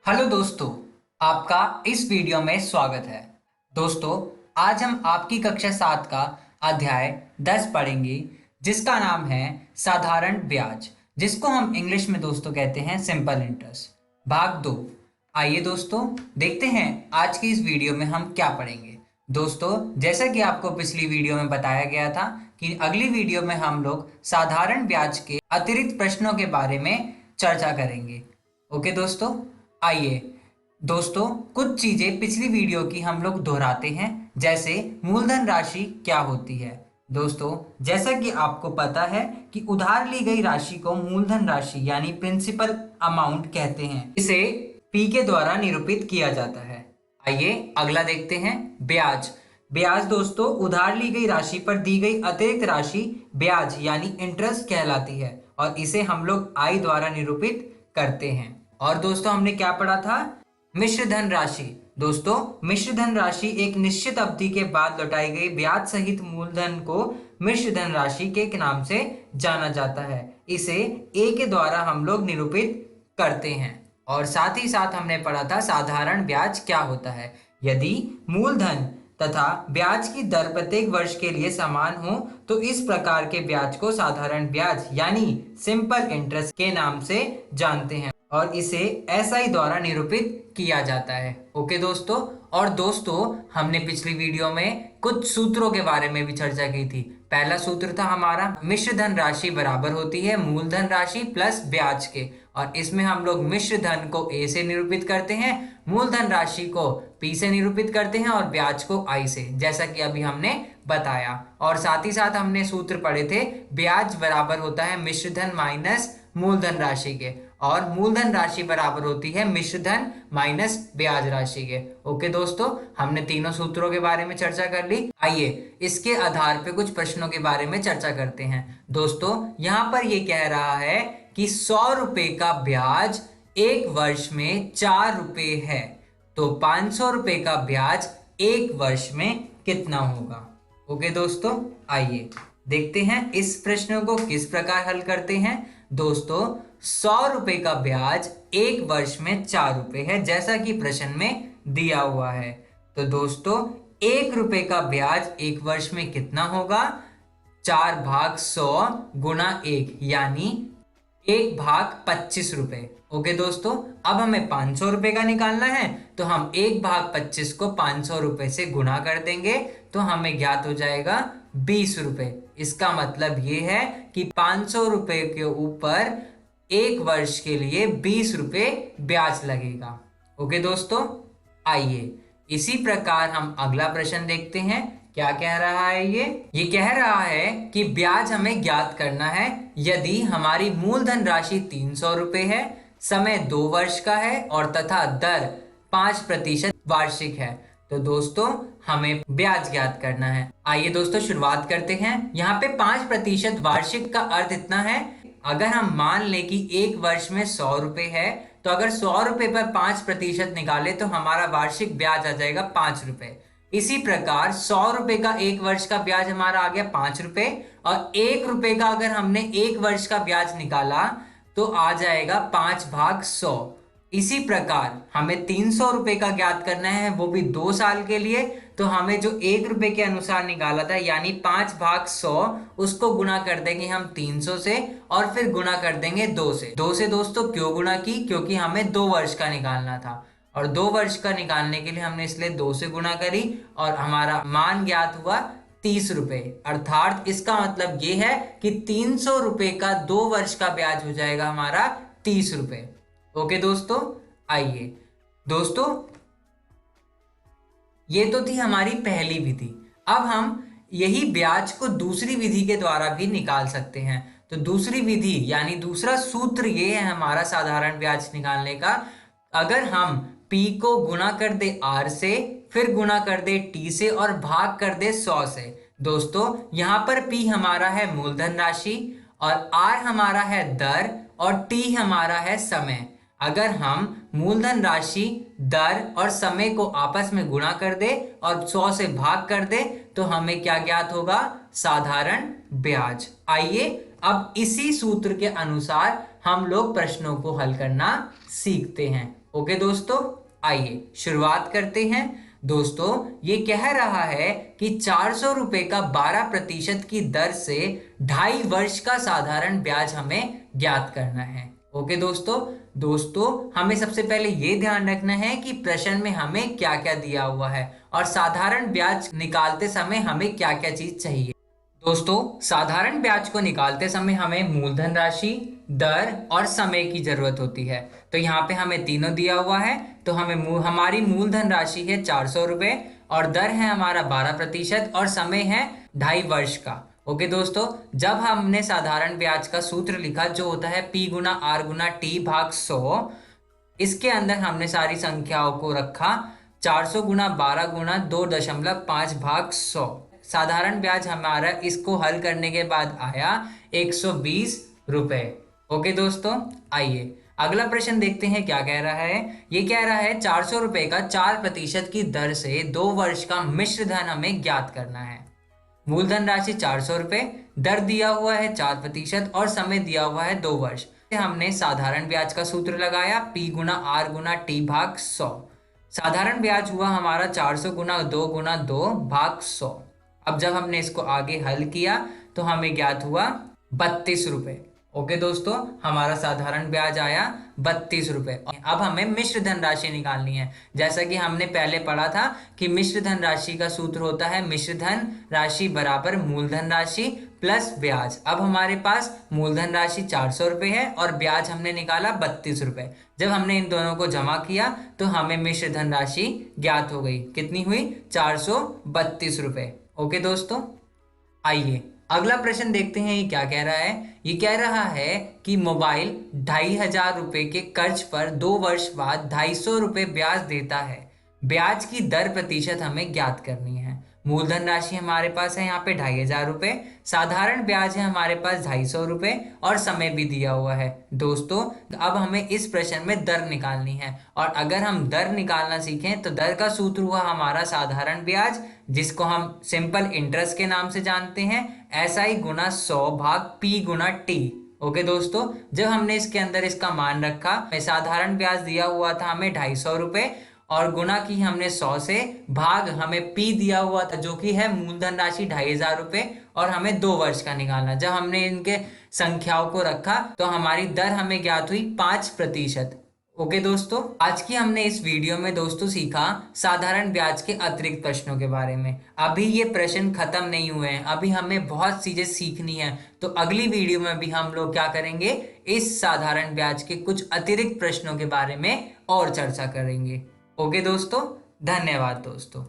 Hello दोस्तों, आपका इस वीडियो में स्वागत है। दोस्तों, आज हम आपकी कक्षा 7 का अध्याय 10 पढ़ेंगे, जिसका नाम है साधारण ब्याज, जिसको हम इंग्लिश में दोस्तों कहते हैं सिंपल इंटरेस्ट, भाग 2। आइए दोस्तों, देखते हैं आज की इस वीडियो में हम क्या पढ़ेंगे। दोस्तों, जैसा कि आपको पिछली वीडियो में बताया गया था कि अगली वीडियो में हम लोग साधारण ब्याज के अतिरिक्त प्रश्नों के बारे में चर्चा करेंगे। ओके दोस्तों, आइए दोस्तों, कुछ चीजें पिछली वीडियो की हम लोग दोहराते हैं, जैसे मूलधन राशि क्या होती है। दोस्तों, जैसा कि आपको पता है कि उधार ली गई राशि को मूलधन राशि यानी प्रिंसिपल अमाउंट कहते हैं। इसे पी के द्वारा निरूपित किया जाता है। आइए अगला देखते हैं, ब्याज। ब्याज दोस्तों, उधार ली गई राशि पर दी गई अतिरिक्त राशि ब्याज यानी इंटरेस्ट कहलाती है और इसे हम लोग आई द्वारा निरूपित करते हैं। और दोस्तों, हमने क्या पढ़ा था? मिश्र धन राशि। दोस्तों, मिश्र धन राशि एक निश्चित अवधि के बाद लौटाई गई ब्याज सहित मूलधन को मिश्र धन राशि के नाम से जाना जाता है। इसे ए के द्वारा हम लोग निरूपित करते हैं। और साथ ही साथ हमने पढ़ा था साधारण ब्याज क्या होता है। यदि मूलधन तथा ब्याज की दर प्रत्येक वर्ष के लिए समान हो तो इस प्रकार के ब्याज को साधारण ब्याज यानी सिंपल इंटरेस्ट के नाम से जानते हैं और इसे एसआई द्वारा निरूपित किया जाता है। ओके दोस्तों, और दोस्तों, हमने पिछली वीडियो में कुछ सूत्रों के बारे में भी चर्चा की थी। पहला सूत्र था हमारा, मिश्र धन राशि बराबर होती है मूलधन राशि प्लस ब्याज के, और इसमें हम लोग मिश्र धन को ए से निरूपित करते हैं, मूलधन राशि को पी से निरूपित करते हैं और ब्याज को आई से, जैसा कि अभी हमने बताया। और साथ ही साथ हमने सूत्र पढ़े थे, ब्याज बराबर होता है मिश्र धन माइनस मूलधन राशि के, और मूलधन राशि बराबर होती है मिश्र धन माइनस ब्याज राशि के। ओके दोस्तों, हमने तीनों सूत्रों के बारे में चर्चा कर ली। आइए इसके आधार पे कुछ प्रश्नों के बारे में चर्चा करते हैं। दोस्तों, यहाँ पर ये कह रहा है कि 100 रुपए का ब्याज एक वर्ष में 4 रुपए है, तो 500 रुपए का ब्याज एक वर्ष में कितना होगा। ओके दोस्तों, आइए देखते हैं इस प्रश्न को किस प्रकार हल करते हैं। दोस्तों, 100 रुपए का ब्याज एक वर्ष में 4 रुपए है, जैसा कि प्रश्न में दिया हुआ है। तो दोस्तों, 1 रुपए का ब्याज एक वर्ष में कितना होगा? 4/100 गुणा 1 यानी 1/25 रुपए। ओके दोस्तों, अब हमें 500 रुपए का निकालना है, तो हम 1/25 को 500 रुपए से गुणा कर देंगे, तो हमें ज्ञात हो जाएगा 20 रुपए। इसका मतलब ये है कि 500 रुपए के ऊपर एक वर्ष के लिए 20 रुपए ब्याज लगेगा। ओके दोस्तों, आइए इसी प्रकार हम अगला प्रश्न देखते हैं। क्या कह रहा है? ये कह रहा है कि ब्याज हमें ज्ञात करना है यदि हमारी मूलधन राशि 300 रुपए है, समय 2 वर्ष का है और तथा दर 5% वार्षिक है। तो दोस्तों, हमें ब्याज ज्ञात करना है। आइए दोस्तों शुरुआत करते हैं। यहाँ पे 5% वार्षिक का अर्थ इतना है, अगर हम मान लें कि एक वर्ष में 100 रुपए है, तो अगर 100 रुपए पर 5% निकाले तो हमारा वार्षिक ब्याज आ जाएगा 5 रुपए। इसी प्रकार 100 रुपए का एक वर्ष का ब्याज हमारा आ गया 5 रुपए, और 1 रुपए का अगर हमने एक वर्ष का ब्याज निकाला तो आ जाएगा 5/100। इसी प्रकार हमें 300 रुपए का ज्ञात करना है, वो भी 2 साल के लिए, तो हमें जो 1 रुपए के अनुसार निकाला था यानी 5/100, उसको गुणा कर देंगे हम 300 से और फिर गुणा कर देंगे 2 से। 2 से दोस्तों क्यों गुणा की? क्योंकि हमें 2 वर्ष का निकालना था, और 2 वर्ष का निकालने के लिए हमने इसलिए 2 से गुणा करी और हमारा मान ज्ञात हुआ 30 रुपए। अर्थात इसका मतलब ये है कि 300 रुपए का 2 वर्ष का ब्याज हो जाएगा हमारा 30 रुपए। ओके दोस्तों, आइए दोस्तों, ये तो थी हमारी पहली विधि। अब हम यही ब्याज को दूसरी विधि के द्वारा भी निकाल सकते हैं। तो दूसरी विधि यानी दूसरा सूत्र ये है हमारा साधारण ब्याज निकालने का। अगर हम P को गुणा कर दे R से, फिर गुणा कर दे T से और भाग कर दे 100 से। दोस्तों, यहाँ पर P हमारा है मूलधन राशि और R हमारा है दर और T हमारा है समय। अगर हम मूलधन राशि, दर और समय को आपस में गुणा कर दे और 100 से भाग कर दे तो हमें क्या ज्ञात होगा? साधारण ब्याज। आइए अब इसी सूत्र के अनुसार हम लोग प्रश्नों को हल करना सीखते हैं। ओके दोस्तों, आइए शुरुआत करते हैं। दोस्तों, ये कह रहा है कि 400 रुपए का 12% की दर से 2.5 वर्ष का साधारण ब्याज हमें ज्ञात करना है। ओके दोस्तों, हमें सबसे पहले ये ध्यान रखना है कि प्रश्न में हमें क्या क्या दिया हुआ है और साधारण ब्याज निकालते समय हमें क्या क्या चीज चाहिए। दोस्तों, साधारण ब्याज को निकालते समय हमें मूलधन राशि, दर और समय की जरूरत होती है। तो यहाँ पे हमें तीनों दिया हुआ है। तो हमारी मूलधन राशि है 400 रुपये और दर है हमारा 12% और समय है 2.5 वर्ष का। ओके दोस्तों, जब हमने साधारण ब्याज का सूत्र लिखा जो होता है P गुना R गुना T भाग 100, इसके अंदर हमने सारी संख्याओं को रखा 400 गुना 12 गुना 2.5 भाग 100। साधारण ब्याज हमारा इसको हल करने के बाद आया 120 रुपए। ओके दोस्तों, आइए अगला प्रश्न देखते हैं क्या कह रहा है। ये कह रहा है 400 रुपए का 4% की दर से 2 वर्ष का मिश्र धन हमें ज्ञात करना है। मूलधन राशि 400 रुपए, दर दिया हुआ है 4% और समय दिया हुआ है 2 वर्ष। हमने साधारण ब्याज का सूत्र लगाया P गुना R गुना T भाग 100। साधारण ब्याज हुआ हमारा 400 गुना 2 गुना 2 भाग 100। अब जब हमने इसको आगे हल किया तो हमें ज्ञात हुआ 32 रुपए। ओके दोस्तों, हमारा साधारण ब्याज आया 32 रुपए। अब हमें मिश्र धनराशि निकालनी है। जैसा कि हमने पहले पढ़ा था कि मिश्र धनराशि का सूत्र होता है मिश्र धन राशि बराबर मूलधन राशि प्लस ब्याज। अब हमारे पास मूलधन राशि 400 रुपए है और ब्याज हमने निकाला 32 रुपए। जब हमने इन दोनों को जमा किया तो हमें मिश्र धनराशि ज्ञात हो गई। कितनी हुई? 432 रुपए। ओके दोस्तों, आइए अगला प्रश्न देखते हैं ये क्या कह रहा है। ये कह रहा है कि मोबाइल 2,500 रुपए के कर्ज पर 2 वर्ष बाद 250 रुपए ब्याज देता है। ब्याज की दर प्रतिशत हमें ज्ञात करनी है। मूलधन राशि हमारे पास है यहाँ पे 2,500 रुपए, साधारण ब्याज है हमारे पास 250 रुपए और समय भी दिया हुआ है। दोस्तों, अब हमें इस प्रश्न में दर निकालनी है और अगर हम दर निकालना सीखें तो दर का सूत्र हुआ हमारा साधारण ब्याज, जिसको हम सिंपल इंटरेस्ट के नाम से जानते हैं, SI गुना 100 भाग P गुना T। ओके दोस्तों, जब हमने इसके अंदर इसका मान रखा, साधारण ब्याज दिया हुआ था हमें 250 रुपए और गुना की हमने 100 से, भाग हमें P दिया हुआ था जो कि है मूलधन राशि 2,500 रुपए और हमें 2 वर्ष का निकालना। जब हमने इनके संख्याओं को रखा तो हमारी दर हमें ज्ञात हुई 5%। ओके दोस्तों, आज की हमने इस वीडियो में दोस्तों सीखा साधारण ब्याज के अतिरिक्त प्रश्नों के बारे में। अभी ये प्रश्न खत्म नहीं हुए हैं, अभी हमें बहुत चीजें सीखनी है। तो अगली वीडियो में भी हम लोग क्या करेंगे, इस साधारण ब्याज के कुछ अतिरिक्त प्रश्नों के बारे में और चर्चा करेंगे। ओके दोस्तों, धन्यवाद दोस्तों।